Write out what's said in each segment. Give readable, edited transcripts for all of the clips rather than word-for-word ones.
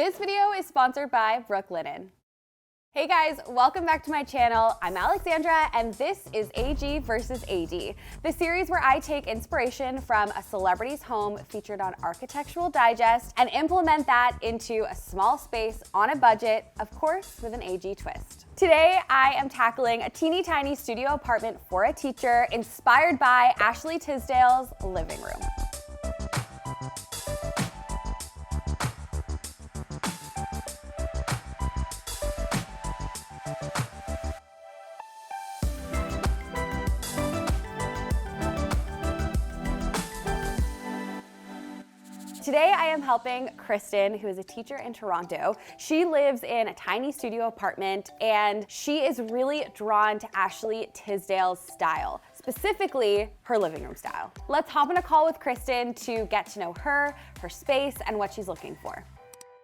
This video is sponsored by Brooklinen. Hey guys, welcome back to my channel. I'm Alexandra and this is AG versus AD, the series where I take inspiration from a celebrity's home featured on Architectural Digest and implement that into a small space on a budget, of course with an AG twist. Today, I am tackling a teeny tiny studio apartment for a teacher inspired by Ashley Tisdale's living room. Today I am helping Kristen, who is a teacher in Toronto. She lives in a tiny studio apartment and she is really drawn to Ashley Tisdale's style, specifically her living room style. Let's hop on a call with Kristen to get to know her, her space, and what she's looking for.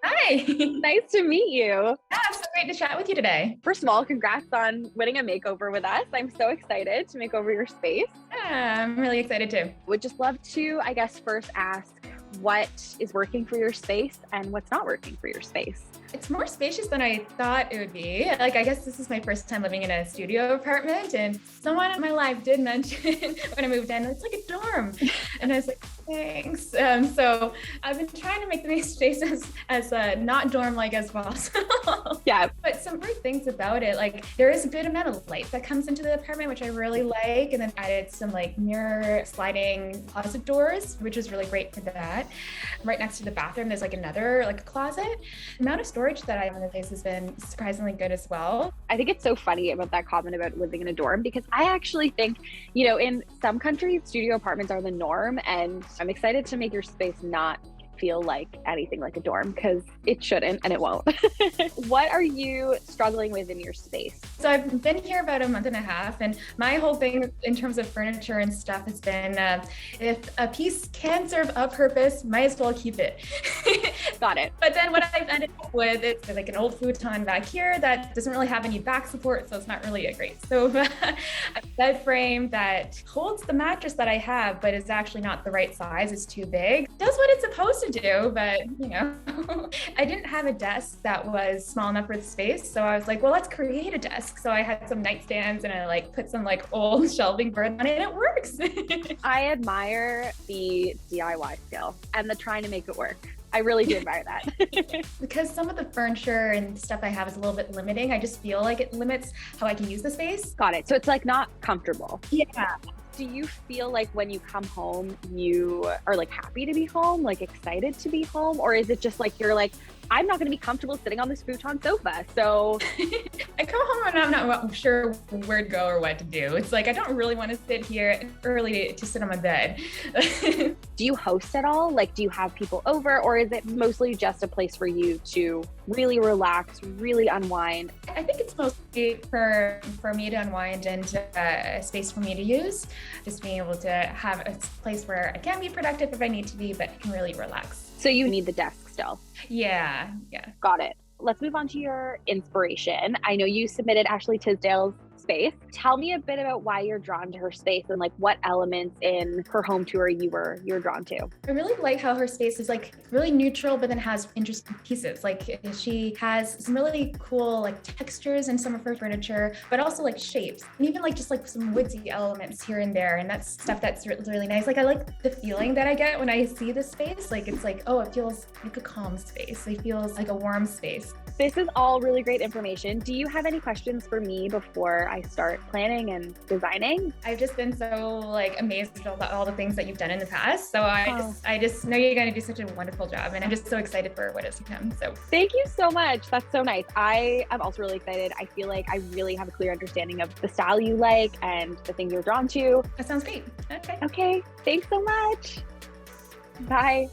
Hi, Nice to meet you. yeah, it's so great to chat with you today. First of all, congrats on winning a makeover with us. I'm so excited to make over your space. Yeah, I'm really excited too. Would just love to, I guess, first ask what is working for your space and what's not working for your space. It's more spacious than I thought it would be. Like, I guess this is my first time living in a studio apartment, and someone in my life did mention when I moved in, it's like a dorm. And I was like, thanks. So I've been trying to make the space as not dorm-like as possible. Yeah. But some great things about it, like there is a good amount of light that comes into the apartment, which I really like. And then added some like mirror sliding closet doors, which is really great for that. Right next to the bathroom, there's like another like closet. The amount of storage that I have in the place has been surprisingly good as well. I think it's so funny about that comment about living in a dorm because I actually think, you know, in some countries, studio apartments are the norm, and I'm excited to make your space not feel like anything like a dorm because it shouldn't and it won't. What are you struggling with in your space? So I've been here about a month and a half, and my whole thing in terms of furniture and stuff has been if a piece can serve a purpose, might as well keep it. Got it. But then what I've ended up with, it's like an old futon back here that doesn't really have any back support, so it's not really a great sofa. A bed frame that holds the mattress that I have, but is actually not the right size. It's too big. Does what it's supposed to do, but you know, I didn't have a desk that was small enough for the space. So I was like, well, let's create a desk. So I had some nightstands and I like put some like old shelving board on it and it works. I admire the DIY skill and the trying to make it work. I really do admire that. Because some of the furniture and stuff I have is a little bit limiting. I just feel like it limits how I can use the space. Got it. So it's like not comfortable. Yeah. Do you feel like when you come home, you are like happy to be home, like excited to be home? Or is it just like, you're like, I'm not going to be comfortable sitting on this futon sofa. So I come home and I'm not sure where to go or what to do. It's like, I don't really want to sit here early to sit on my bed. do you host at all? Like, do you have people over, or is it mostly just a place for you to really relax, really unwind? I think it's mostly for me to unwind and a space for me to use. Just being able to have a place where I can be productive if I need to be, but I can really relax. So you need the desk still. Yeah. Got it. Let's move on to your inspiration. I know you submitted Ashley Tisdale's space. Tell me a bit about why you're drawn to her space and like what elements in her home tour you're drawn to. I really like how her space is like really neutral, but then has interesting pieces. Like she has some really cool like textures in some of her furniture, but also like shapes and even like just like some woodsy elements here and there. And that's stuff that's really nice. Like I like the feeling that I get when I see the space. Like it's like, oh, it feels like a calm space. It feels like a warm space. This is all really great information. Do you have any questions for me before I start planning and designing? I've just been so like amazed at all the things that you've done in the past. So I just know you're going to do such a wonderful job, and I'm just so excited for what is to come. So thank you so much. That's so nice. I am also really excited. I feel like I really have a clear understanding of the style you like and the things you're drawn to. That sounds great. Okay. Thanks so much. Bye.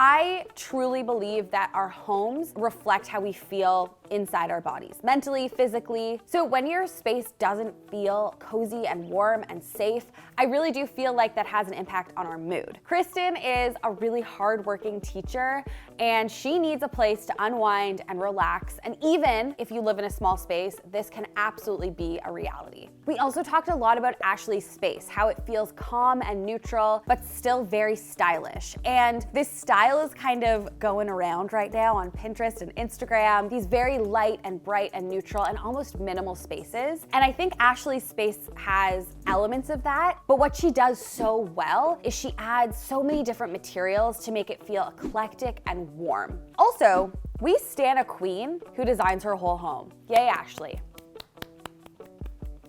I truly believe that our homes reflect how we feel inside our bodies, mentally, physically. So when your space doesn't feel cozy and warm and safe, I really do feel like that has an impact on our mood. Kristen is a really hardworking teacher, and she needs a place to unwind and relax. And even if you live in a small space, this can absolutely be a reality. We also talked a lot about Ashley's space, how it feels calm and neutral, but still very stylish. And this style is kind of going around right now on Pinterest and Instagram, these very light and bright and neutral and almost minimal spaces. And I think Ashley's space has elements of that, but what she does so well is she adds so many different materials to make it feel eclectic and warm. Also, we stan a queen who designs her whole home. Yay, Ashley.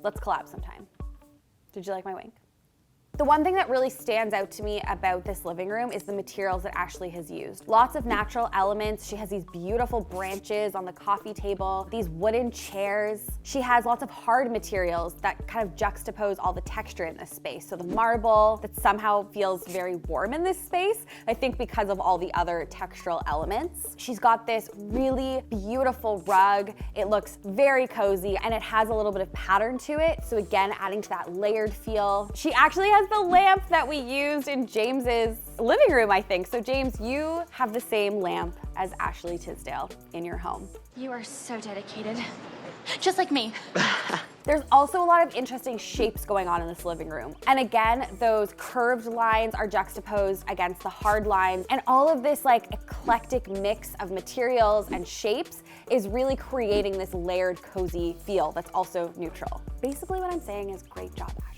Let's collab sometime. Did you like my wink? The one thing that really stands out to me about this living room is the materials that Ashley has used. Lots of natural elements. She has these beautiful branches on the coffee table, these wooden chairs. She has lots of hard materials that kind of juxtapose all the texture in this space. So the marble that somehow feels very warm in this space, I think because of all the other textural elements. She's got this really beautiful rug. It looks very cozy and it has a little bit of pattern to it. So again, adding to that layered feel. She actually has the lamp that we used in James's living room, I think. So James, you have the same lamp as Ashley Tisdale in your home. You are so dedicated. Just like me. There's also a lot of interesting shapes going on in this living room. And again, those curved lines are juxtaposed against the hard lines. And all of this like eclectic mix of materials and shapes is really creating this layered, cozy feel that's also neutral. Basically what I'm saying is great job, Ashley.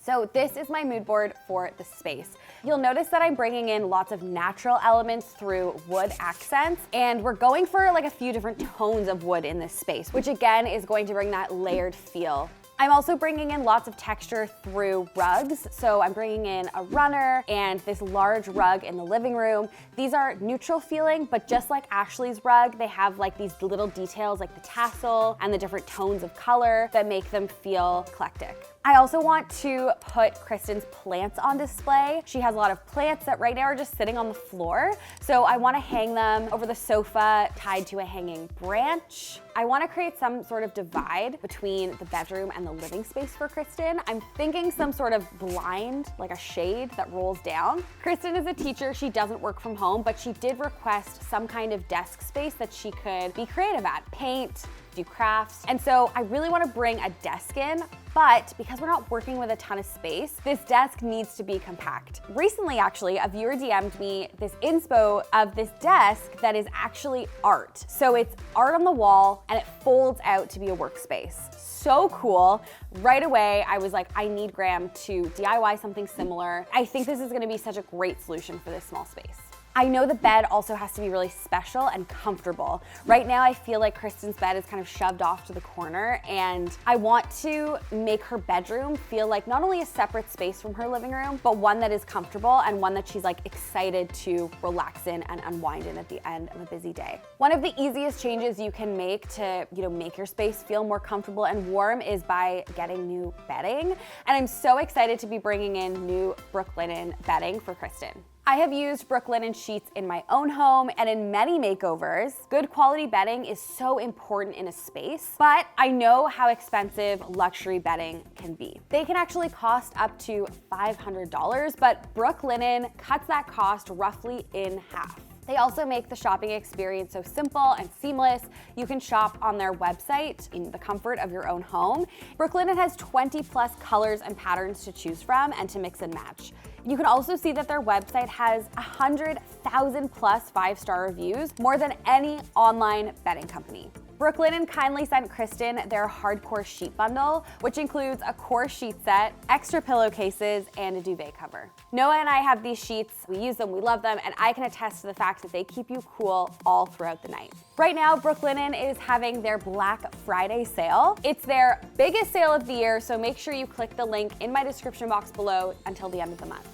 So this is my mood board for the space. You'll notice that I'm bringing in lots of natural elements through wood accents, and we're going for like a few different tones of wood in this space, which again is going to bring that layered feel. I'm also bringing in lots of texture through rugs. So I'm bringing in a runner and this large rug in the living room. These are neutral feeling, but just like Ashley's rug, they have like these little details like the tassel and the different tones of color that make them feel eclectic. I also want to put Kristen's plants on display. She has a lot of plants that right now are just sitting on the floor. So I want to hang them over the sofa tied to a hanging branch. I want to create some sort of divide between the bedroom and the living space for Kristen. I'm thinking some sort of blind, like a shade that rolls down. Kristen is a teacher. She doesn't work from home, but she did request some kind of desk space that she could be creative at, paint, do crafts. And so I really want to bring a desk in, but because we're not working with a ton of space, this desk needs to be compact. Recently, actually, a viewer DM'd me this inspo of this desk that is actually art. So it's art on the wall and it folds out to be a workspace. So cool. Right away, I was like, I need Graham to DIY something similar. I think this is gonna be such a great solution for this small space. I know the bed also has to be really special and comfortable. Right now, I feel like Kristen's bed is kind of shoved off to the corner, and I want to make her bedroom feel like not only a separate space from her living room, but one that is comfortable and one that she's like excited to relax in and unwind in at the end of a busy day. One of the easiest changes you can make to, make your space feel more comfortable and warm is by getting new bedding. And I'm so excited to be bringing in new Brooklinen bedding for Kristen. I have used Brooklinen sheets in my own home and in many makeovers. Good quality bedding is so important in a space, but I know how expensive luxury bedding can be. They can actually cost up to $500, but Brooklinen cuts that cost roughly in half. They also make the shopping experience so simple and seamless. You can shop on their website in the comfort of your own home. Brooklinen has 20 plus colors and patterns to choose from and to mix and match. You can also see that their website has 100,000 plus 5-star reviews, more than any online bedding company. Brooklinen kindly sent Kristen their hardcore sheet bundle, which includes a core sheet set, extra pillowcases, and a duvet cover. Noah and I have these sheets. We use them, we love them, and I can attest to the fact that they keep you cool all throughout the night. Right now, Brooklinen is having their Black Friday sale. It's their biggest sale of the year, so make sure you click the link in my description box below until the end of the month.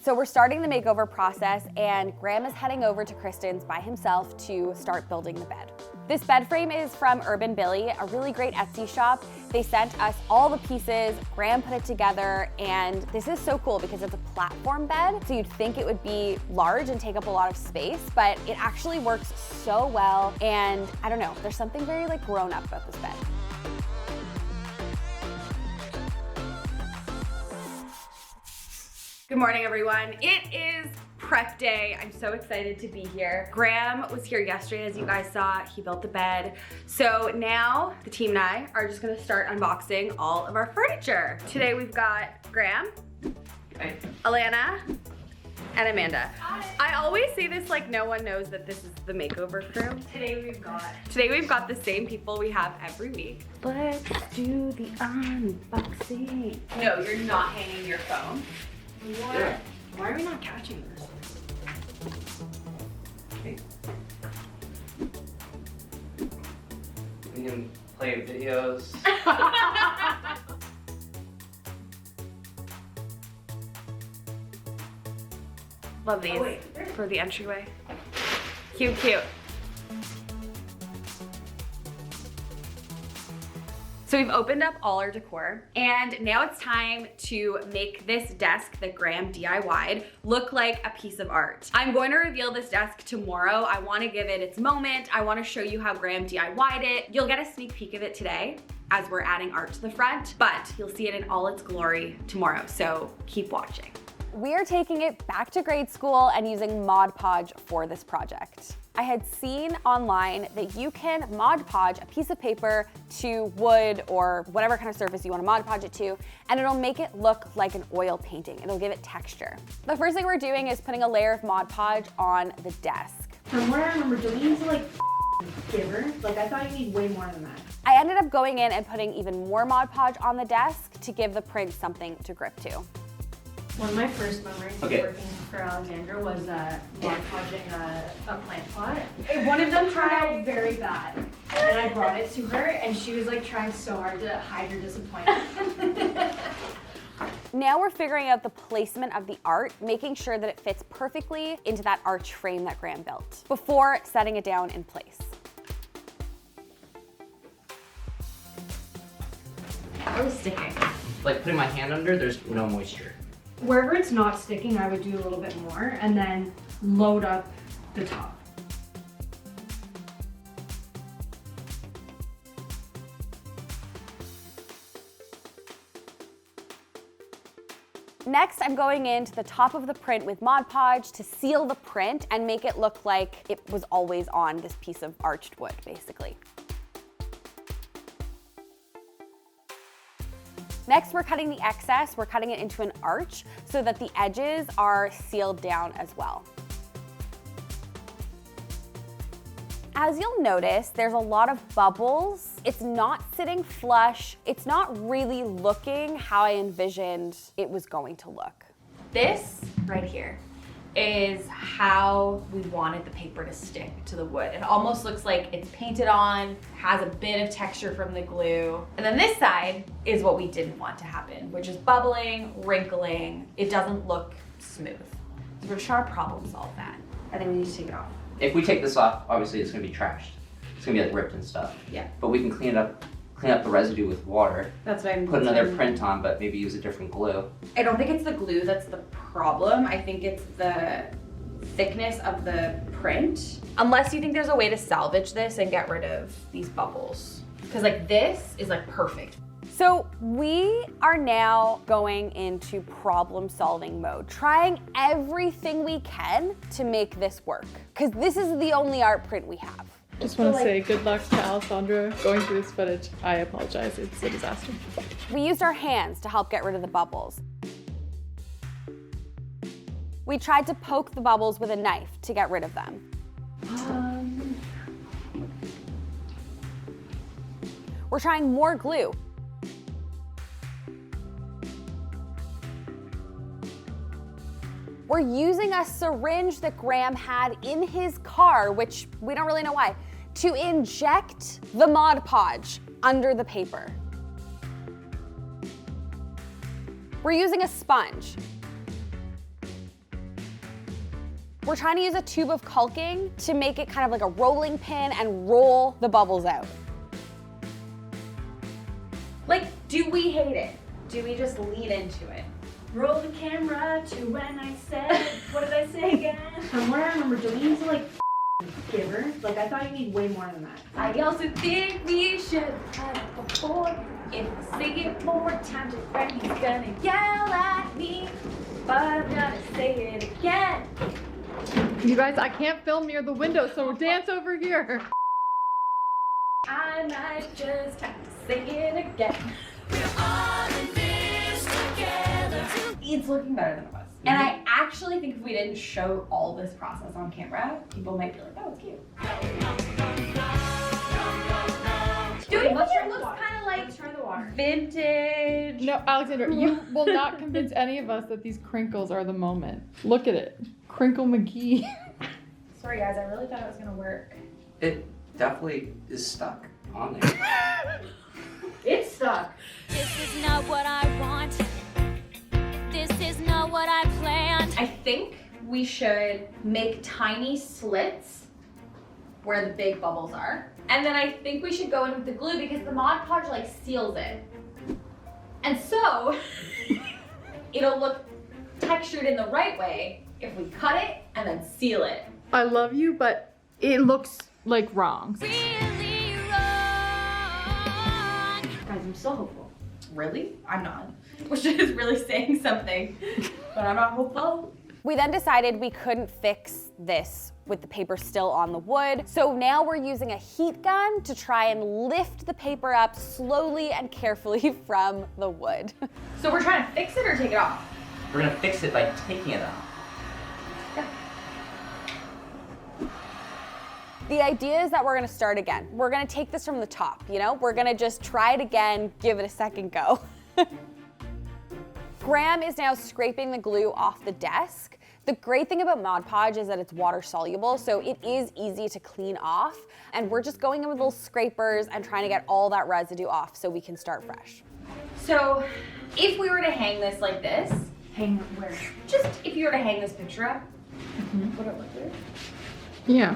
So we're starting the makeover process, and Graham is heading over to Kristen's by himself to start building the bed. This bed frame is from Urban Billy, a really great Etsy shop. They sent us all the pieces, Graham put it together, and this is so cool because it's a platform bed, so you'd think it would be large and take up a lot of space, but it actually works so well, and I don't know, there's something very like grown up about this bed. Good morning, everyone. It is prep day. I'm so excited to be here. Graham was here yesterday, as you guys saw. He built the bed. So now the team and I are just gonna start unboxing all of our furniture. Today we've got Graham, Hi. Alana, and Amanda. Hi. I always say this like no one knows that this is the makeover crew. Today we've got the same people we have every week. Let's do the unboxing. No, you're not hanging your phone. What? Yeah. Why are we not catching this? Okay. We can play videos. Love these for the entryway. Cute, cute. So we've opened up all our decor, and now it's time to make this desk that Graham DIY'd look like a piece of art. I'm going to reveal this desk tomorrow. I want to give it its moment. I want to show you how Graham DIY'd it. You'll get a sneak peek of it today as we're adding art to the front, but you'll see it in all its glory tomorrow, so keep watching. We are taking it back to grade school and using Mod Podge for this project. I had seen online that you can Mod Podge a piece of paper to wood or whatever kind of surface you want to Mod Podge it to, and it'll make it look like an oil painting. It'll give it texture. The first thing we're doing is putting a layer of Mod Podge on the desk. From what I remember, don't you need to like giver? Like I thought you need way more than that. I ended up going in and putting even more Mod Podge on the desk to give the print something to grip to. One of my first memories of Okay. working for Alexandra was Mod Podging a plant pot. One of them turned out very bad, and I brought it to her, and she was like trying so hard to hide her disappointment. Now we're figuring out the placement of the art, making sure that it fits perfectly into that arch frame that Graham built before setting it down in place. I was sticking. Like putting my hand under, there's no moisture. Wherever it's not sticking, I would do a little bit more, and then load up the top. Next, I'm going into the top of the print with Mod Podge to seal the print and make it look like it was always on this piece of arched wood, basically. Next, we're cutting the excess. We're cutting it into an arch so that the edges are sealed down as well. As you'll notice, there's a lot of bubbles. It's not sitting flush. It's not really looking how I envisioned it was going to look. This right here is how we wanted the paper to stick to the wood. It almost looks like it's painted on, has a bit of texture from the glue. And then this side is what we didn't want to happen, which is bubbling, wrinkling. It doesn't look smooth. So we're trying to problem solve that. I think we need to take it off. If we take this off, obviously it's gonna be trashed. It's gonna be like ripped and stuff. Yeah. But we can clean up the residue with water. That's what I'm Put another print on, but maybe use a different glue. I don't think it's the glue that's the problem. I think it's the thickness of the print. Unless you think there's a way to salvage this and get rid of these bubbles. Because like this is like perfect. So we are now going into problem solving mode, trying everything we can to make this work. Because this is the only art print we have. Just want to say good luck to Alexandra going through this footage. I apologize, it's a disaster. We used our hands to help get rid of the bubbles. We tried to poke the bubbles with a knife to get rid of them. We're trying more glue. We're using a syringe that Graham had in his car, which we don't really know why, to inject the Mod Podge under the paper. We're using a sponge. We're trying to use a tube of caulking to make it kind of like a rolling pin and roll the bubbles out. Like, do we hate it? Do we just lean into it? Roll the camera to when I said, what did I say again? From what I remember, do we need to like giver? Like, I thought you need way more than that. I also think we should have had it before. If we say it more times, your friend he's gonna yell at me. But I'm gonna say it again. You guys, I can't film near the window, so dance over here. I might just have to say it again. It's looking better than it was. And I actually think if we didn't show all this process on camera, people might be like, oh, it's cute. Do you think it looks kind of like try the water. Vintage? No, Alexandra, you will not convince any of us that these crinkles are the moment. Look at it. Crinkle McGee. Sorry guys, I really thought it was gonna work. It definitely is stuck on there. It's stuck. This is not what I want. This is not what I planned. I think we should make tiny slits where the big bubbles are. And then I think we should go in with the glue because the Mod Podge like seals it. And so it'll look textured in the right way if we cut it and then seal it. I love you, but it looks like wrong. Really wrong. Guys, I'm so hopeful. Really? I'm not. Which is really saying something, but I'm not hopeful. We then decided we couldn't fix this with the paper still on the wood. So now we're using a heat gun to try and lift the paper up slowly and carefully from the wood. So we're trying to fix it or take it off? We're gonna fix it by taking it off. The idea is that we're gonna start again. We're gonna take this from the top, you know? We're gonna just try it again, give it a second go. Graham is now scraping the glue off the desk. The great thing about Mod Podge is that it's water soluble, so it is easy to clean off. And we're just going in with little scrapers and trying to get all that residue off so we can start fresh. So if we were to hang this like this, hang where? Just if you were to hang this picture up, would it look good? Yeah.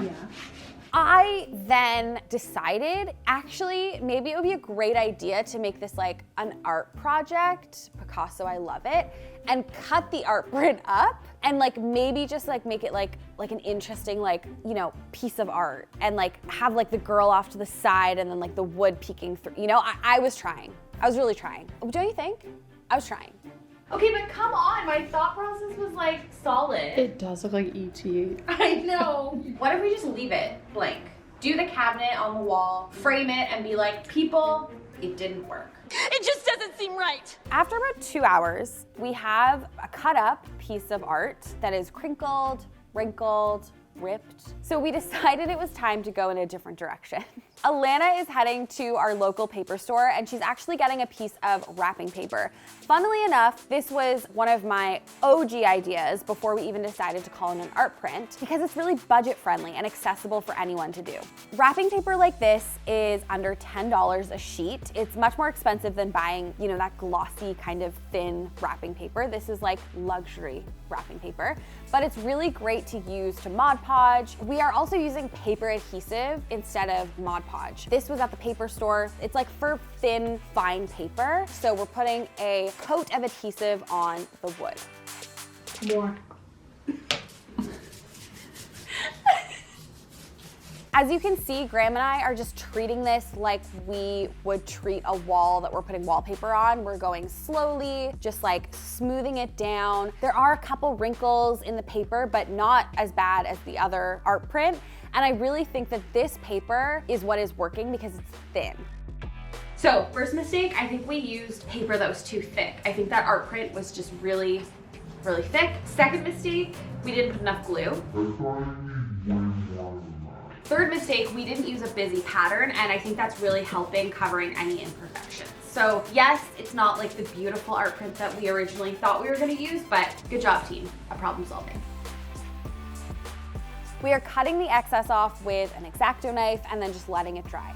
I then decided, actually, maybe it would be a great idea to make this like an art project, Picasso, I love it, and cut the art print up and like maybe just like make it like an interesting like, you know, piece of art and like have like the girl off to the side and then like the wood peeking through, you know, I was trying. I was really trying. Don't you think? I was trying. Okay, but come on, my thought process was like solid. It does look like E.T. I know. What if we just leave it blank? Do the cabinet on the wall, frame it, and be like, people, it didn't work. It just doesn't seem right. After about 2 hours, we have a cut up piece of art that is crinkled, wrinkled, ripped. So we decided it was time to go in a different direction. Alana is heading to our local paper store and she's actually getting a piece of wrapping paper. Funnily enough, this was one of my OG ideas before we even decided to call it an art print because it's really budget friendly and accessible for anyone to do. Wrapping paper like this is under $10 a sheet. It's much more expensive than buying, you know, that glossy kind of thin wrapping paper. This is like luxury wrapping paper, but it's really great to use to Mod Podge. We are also using paper adhesive instead of Mod Podge. This was at the paper store. It's like for thin, fine paper. So we're putting a coat of adhesive on the wood. More. As you can see, Graham and I are just treating this like we would treat a wall that we're putting wallpaper on. We're going slowly, just like smoothing it down. There are a couple wrinkles in the paper, but not as bad as the other art print. And I really think that this paper is what is working because it's thin. So first mistake, I think we used paper that was too thick. I think that art print was just really, really thick. Second mistake, we didn't put enough glue. Third mistake, we didn't use a busy pattern, and I think that's really helping covering any imperfections. So yes, it's not like the beautiful art print that we originally thought we were gonna use, but good job team, at problem solving. We are cutting the excess off with an X-Acto knife and then just letting it dry.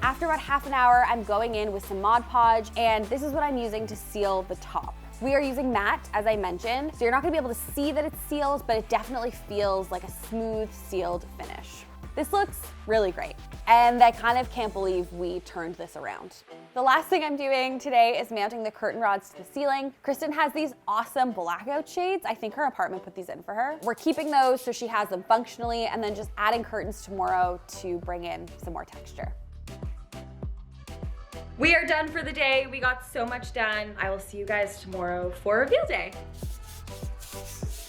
After about half an hour, I'm going in with some Mod Podge, and this is what I'm using to seal the top. We are using matte, as I mentioned, so you're not gonna be able to see that it's sealed, but it definitely feels like a smooth sealed finish. This looks really great, and I kind of can't believe we turned this around. The last thing I'm doing today is mounting the curtain rods to the ceiling. Kristen has these awesome blackout shades. I think her apartment put these in for her. We're keeping those so she has them functionally, and then just adding curtains tomorrow to bring in some more texture. We are done for the day. We got so much done. I will see you guys tomorrow for reveal day.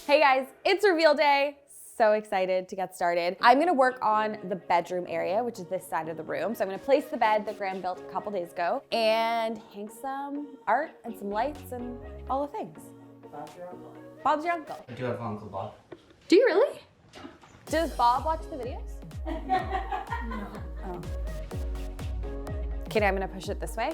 Hey guys, it's reveal day. So excited to get started. I'm gonna work on the bedroom area, which is this side of the room. So I'm gonna place the bed that Graham built a couple days ago and hang some art and some lights and all the things. Bob's your uncle. Bob's your uncle. I do have Uncle Bob. Do you really? Does Bob watch the videos? No. Oh. Okay, now I'm gonna push it this way.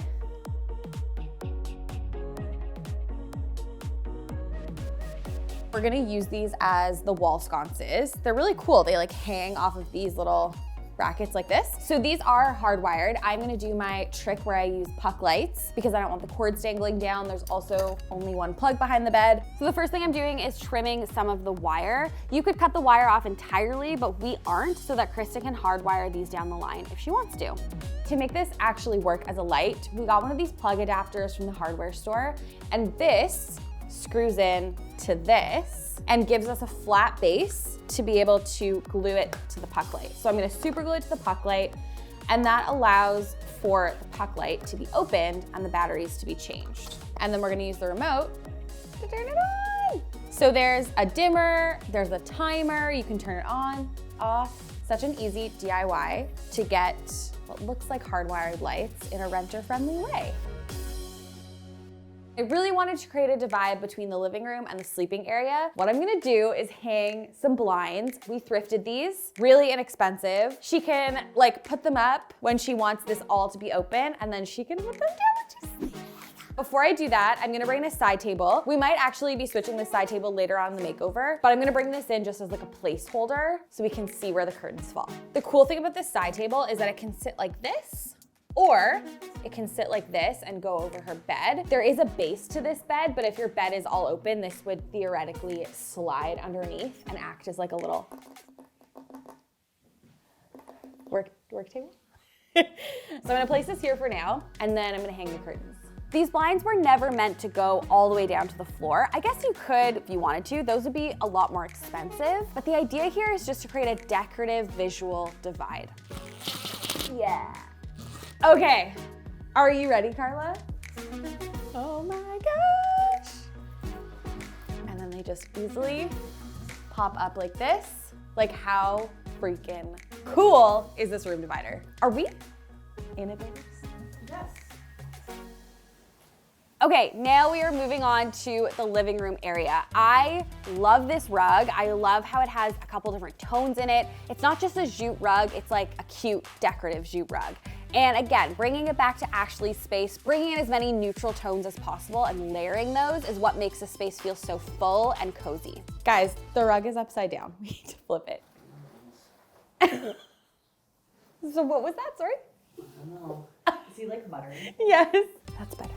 We're gonna use these as the wall sconces. They're really cool. They like hang off of these little brackets like this. So these are hardwired. I'm gonna do my trick where I use puck lights because I don't want the cords dangling down. There's also only one plug behind the bed. So the first thing I'm doing is trimming some of the wire. You could cut the wire off entirely, but we aren't, so that Kristen can hardwire these down the line if she wants to. To make this actually work as a light, we got one of these plug adapters from the hardware store, and this screws in to this and gives us a flat base to be able to glue it to the puck light. So I'm gonna super glue it to the puck light, and that allows for the puck light to be opened and the batteries to be changed. And then we're gonna use the remote to turn it on. So there's a dimmer, there's a timer, you can turn it on, off. Such an easy DIY to get what looks like hardwired lights in a renter-friendly way. I really wanted to create a divide between the living room and the sleeping area. What I'm gonna do is hang some blinds. We thrifted these, really inexpensive. She can like put them up when she wants this all to be open, and then she can put them down when she's sleeping. Before I do that, I'm gonna bring in a side table. We might actually be switching the side table later on in the makeover, but I'm gonna bring this in just as like a placeholder so we can see where the curtains fall. The cool thing about this side table is that it can sit like this, or it can sit like this and go over her bed. There is a base to this bed, but if your bed is all open, this would theoretically slide underneath and act as like a little work table. So I'm gonna place this here for now, and then I'm gonna hang the curtains. These blinds were never meant to go all the way down to the floor. I guess you could if you wanted to. Those would be a lot more expensive, but the idea here is just to create a decorative visual divide. Yeah. Okay, are you ready, Carla? Oh my gosh. And then they just easily pop up like this. Like, how freaking cool is this room divider? Are we innovators? Yes. Okay, now we are moving on to the living room area. I love this rug. I love how it has a couple different tones in it. It's not just a jute rug, it's like a cute decorative jute rug. And again, bringing it back to Ashley's space, bringing in as many neutral tones as possible and layering those is what makes the space feel so full and cozy. Guys, the rug is upside down. We need to flip it. So what was that, sorry? I don't know. Is he like muttering? Yes, that's better.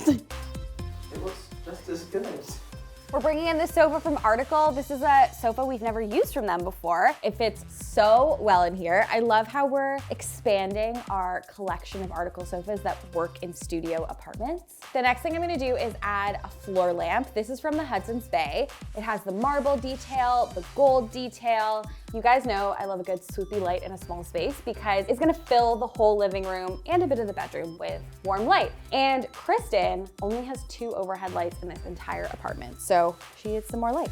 It looks just as good. We're bringing in the sofa from Article. This is a sofa we've never used from them before. It fits so well in here. I love how we're expanding our collection of Article sofas that work in studio apartments. The next thing I'm gonna do is add a floor lamp. This is from the Hudson's Bay. It has the marble detail, the gold detail. You guys know I love a good swoopy light in a small space because it's gonna fill the whole living room and a bit of the bedroom with warm light. And Kristen only has 2 overhead lights in this entire apartment, so she needs some more light.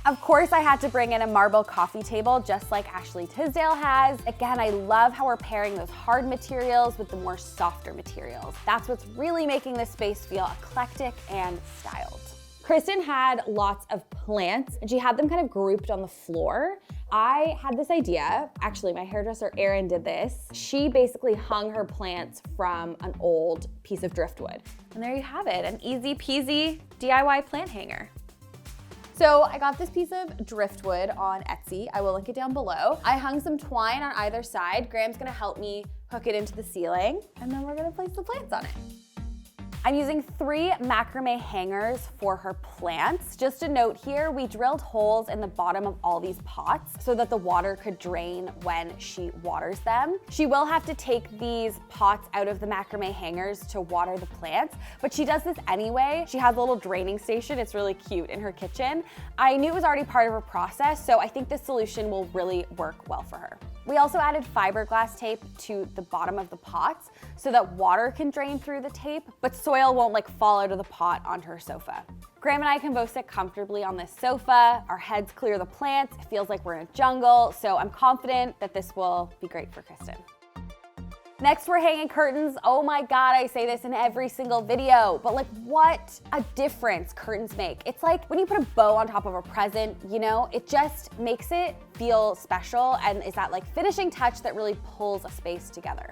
Of course, I had to bring in a marble coffee table just like Ashley Tisdale has. Again, I love how we're pairing those hard materials with the more softer materials. That's what's really making this space feel eclectic and styled. Kristen had lots of plants and she had them kind of grouped on the floor. I had this idea, actually my hairdresser Erin did this. She basically hung her plants from an old piece of driftwood. And there you have it, an easy peasy DIY plant hanger. So I got this piece of driftwood on Etsy. I will link it down below. I hung some twine on either side. Graham's gonna help me hook it into the ceiling, and then we're gonna place the plants on it. I'm using 3 macrame hangers for her plants. Just a note here, we drilled holes in the bottom of all these pots so that the water could drain when she waters them. She will have to take these pots out of the macrame hangers to water the plants, but she does this anyway. She has a little draining station. It's really cute in her kitchen. I knew it was already part of her process, so I think this solution will really work well for her. We also added fiberglass tape to the bottom of the pots so that water can drain through the tape, but soil won't like fall out of the pot onto her sofa. Graham and I can both sit comfortably on this sofa. Our heads clear the plants. It feels like we're in a jungle, so I'm confident that this will be great for Kristen. Next, we're hanging curtains. Oh my God, I say this in every single video, but like what a difference curtains make. It's like when you put a bow on top of a present, you know, it just makes it feel special and is that like finishing touch that really pulls a space together.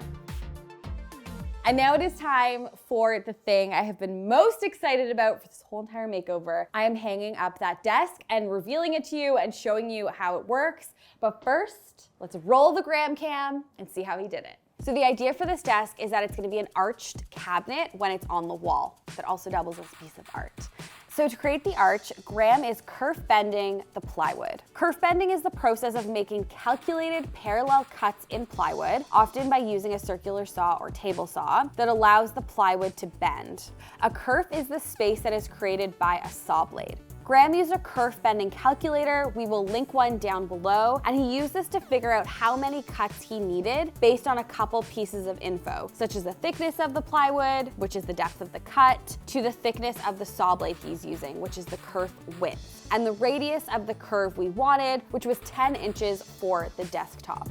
And now it is time for the thing I have been most excited about for this whole entire makeover. I am hanging up that desk and revealing it to you and showing you how it works. But first, let's roll the Graham cam and see how he did it. So the idea for this desk is that it's gonna be an arched cabinet when it's on the wall that also doubles as a piece of art. So to create the arch, Graham is kerf bending the plywood. Kerf bending is the process of making calculated parallel cuts in plywood, often by using a circular saw or table saw, that allows the plywood to bend. A kerf is the space that is created by a saw blade. Graham used a kerf bending calculator. We will link one down below, and he used this to figure out how many cuts he needed based on a couple pieces of info, such as the thickness of the plywood, which is the depth of the cut, to the thickness of the saw blade he's using, which is the kerf width, and the radius of the curve we wanted, which was 10 inches for the desktop.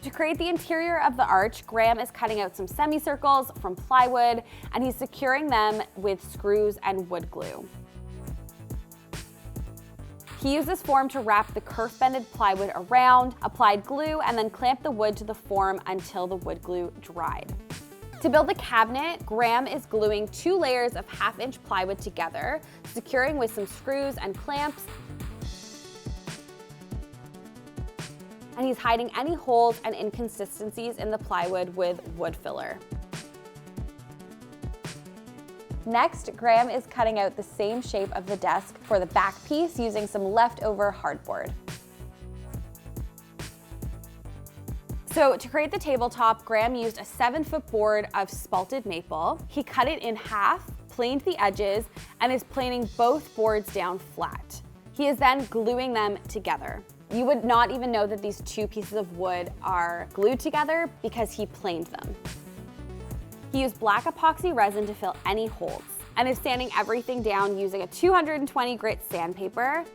To create the interior of the arch, Graham is cutting out some semicircles from plywood, and he's securing them with screws and wood glue. He used this form to wrap the kerf-bended plywood around, applied glue, and then clamped the wood to the form until the wood glue dried. To build the cabinet, Graham is gluing 2 layers of 1/2-inch plywood together, securing with some screws and clamps. And he's hiding any holes and inconsistencies in the plywood with wood filler. Next, Graham is cutting out the same shape of the desk for the back piece using some leftover hardboard. So to create the tabletop, Graham used a 7-foot board of spalted maple. He cut it in half, planed the edges, and is planing both boards down flat. He is then gluing them together. You would not even know that these 2 pieces of wood are glued together because he planed them. He used black epoxy resin to fill any holes and is sanding everything down using a 220 grit sandpaper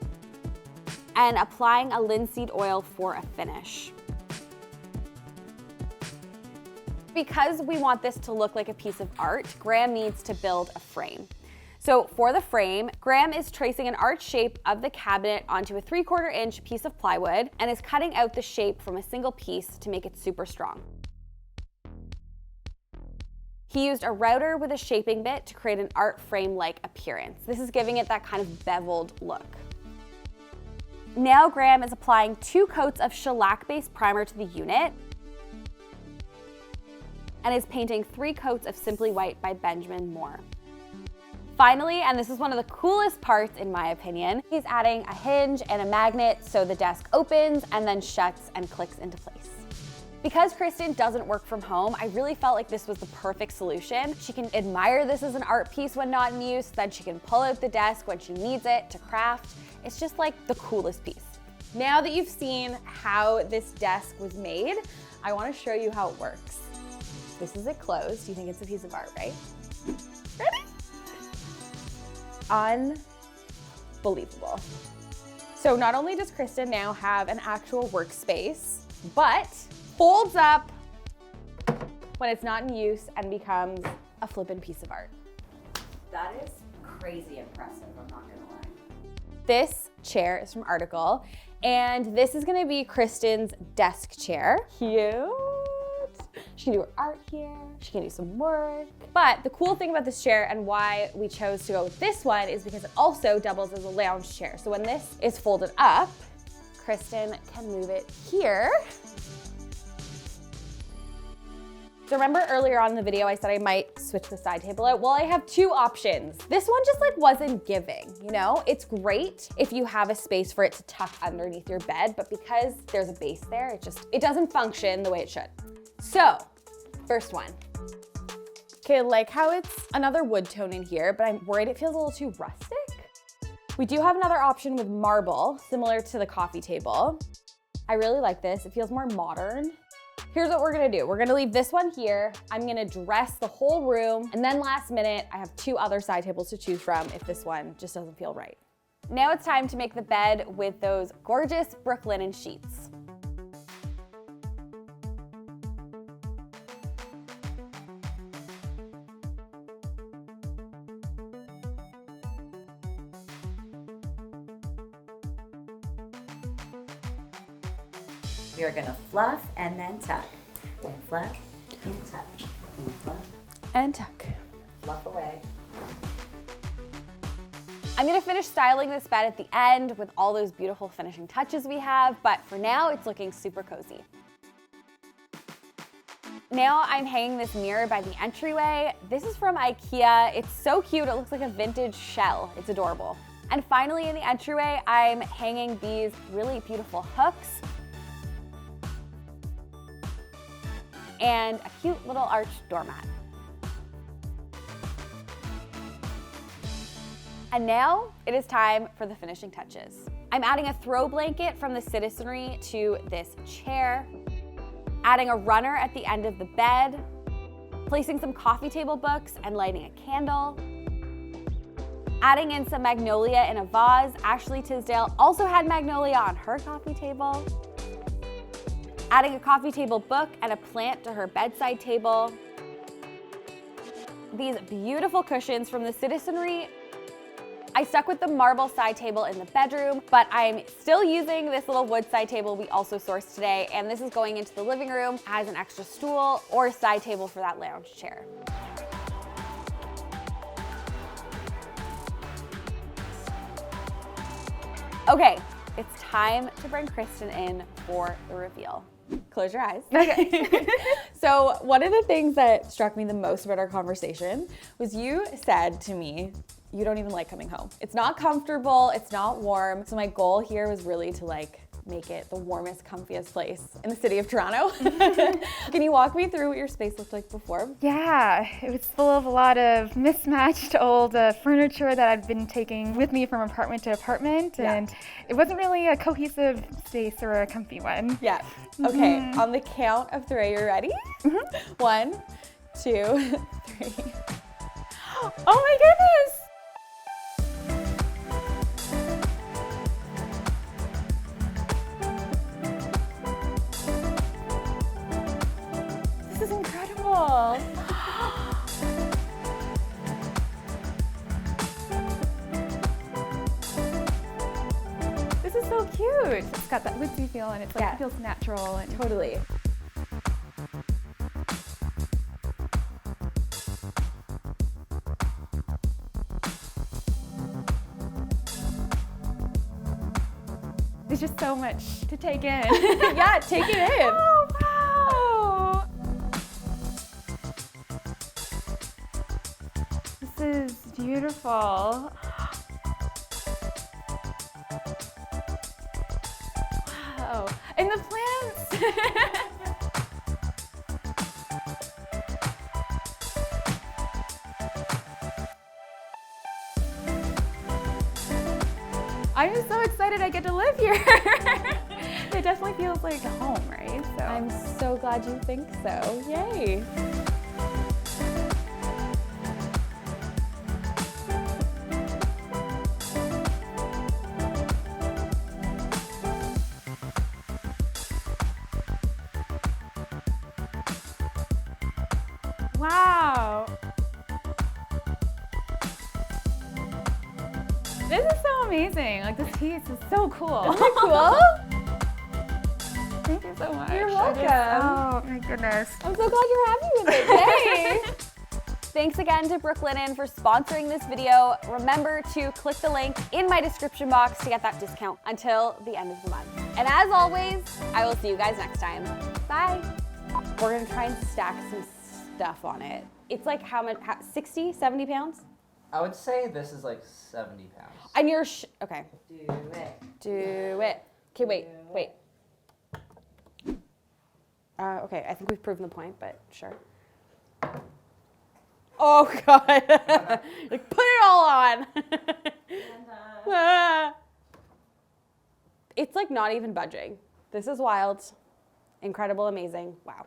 and applying a linseed oil for a finish. Because we want this to look like a piece of art, Graham needs to build a frame. So for the frame, Graham is tracing an arch shape of the cabinet onto a 3/4 inch piece of plywood and is cutting out the shape from a single piece to make it super strong. He used a router with a shaping bit to create an art frame-like appearance. This is giving it that kind of beveled look. Now Graham is applying 2 coats of shellac-based primer to the unit and is painting 3 coats of Simply White by Benjamin Moore. Finally, and this is one of the coolest parts in my opinion, he's adding a hinge and a magnet so the desk opens and then shuts and clicks into place. Because Kristen doesn't work from home, I really felt like this was the perfect solution. She can admire this as an art piece when not in use, then she can pull out the desk when she needs it to craft. It's just like the coolest piece. Now that you've seen how this desk was made, I want to show you how it works. This is it closed. You think it's a piece of art, right? Ready? Unbelievable. So not only does Kristen now have an actual workspace, but folds up when it's not in use and becomes a flippin' piece of art. That is crazy impressive, I'm not gonna lie. This chair is from Article, and this is gonna be Kristen's desk chair. Cute. She can do her art here, she can do some work. But the cool thing about this chair and why we chose to go with this one is because it also doubles as a lounge chair. So when this is folded up, Kristen can move it here So remember earlier on in the video, I said I might switch the side table out? Well, I have two options. This one just like wasn't giving, you know? It's great if you have a space for it to tuck underneath your bed, but because there's a base there, it doesn't function the way it should. So, first one. Okay, I like how it's another wood tone in here, but I'm worried it feels a little too rustic. We do have another option with marble, similar to the coffee table. I really like this. It feels more modern. Here's what we're gonna do. We're gonna leave this one here. I'm gonna dress the whole room, and then last minute, I have two other side tables to choose from if this one just doesn't feel right. Now it's time to make the bed with those gorgeous Brooklinen sheets. You're gonna fluff and then tuck. And fluff and tuck. And fluff, And tuck. fluff away. I'm gonna finish styling this bed at the end with all those beautiful finishing touches we have, but for now, it's looking super cozy. Now I'm hanging this mirror by the entryway. This is from IKEA. It's so cute, it looks like a vintage shell. It's adorable. And finally in the entryway, I'm hanging these really beautiful hooks and a cute little arched doormat. And now it is time for the finishing touches. I'm adding a throw blanket from the Citizenry to this chair, adding a runner at the end of the bed, placing some coffee table books and lighting a candle, adding in some magnolia in a vase. Ashley Tisdale also had magnolia on her coffee table, adding a coffee table book and a plant to her bedside table, these beautiful cushions from the Citizenry. I stuck with the marble side table in the bedroom, but I'm still using this little wood side table we also sourced today, and this is going into the living room as an extra stool or a side table for that lounge chair. Okay, it's time to bring Kristen in for the reveal. Close your eyes. Okay. So one of the things that struck me the most about our conversation was you said to me, you don't even like coming home. It's not comfortable, it's not warm. So my goal here was really to make it the warmest, comfiest place in the city of Toronto. Can you walk me through what your space looked like before? Yeah, it was full of a lot of mismatched old furniture that I'd been taking with me from apartment to apartment, and it wasn't really a cohesive space or a comfy one. Yeah. Okay, on the count of 3, you ready? 1, 2, 3. Oh my goodness! This is incredible. This is so cute. It's got that woodsy feel, and it's like it feels natural. And Totally. there's just so much to take in. Yeah, take it in. Oh, wow. This is beautiful. Wow. And the plants. I'm just so excited I get to live here. It definitely feels like home, right? So I'm so glad you think so. Yay. wow. This is so amazing. Like, this piece is so cool. Isn't it cool? Thank you so much. You're welcome. Oh my goodness. I'm so glad you're happy with it. Yay! Thanks again to Brooklinen for sponsoring this video. Remember to click the link in my description box to get that discount until the end of the month. And as always, I will see you guys next time. Bye. We're gonna try and stack some stuff on it. It's like how much, 60, 70 pounds? I would say this is like 70 pounds. And you're, okay. Do it. Do it. Okay, wait. Okay, I think we've proven the point, but sure. Oh God. Like, put it all on. It's like not even budging. This is wild. Incredible, amazing. Wow.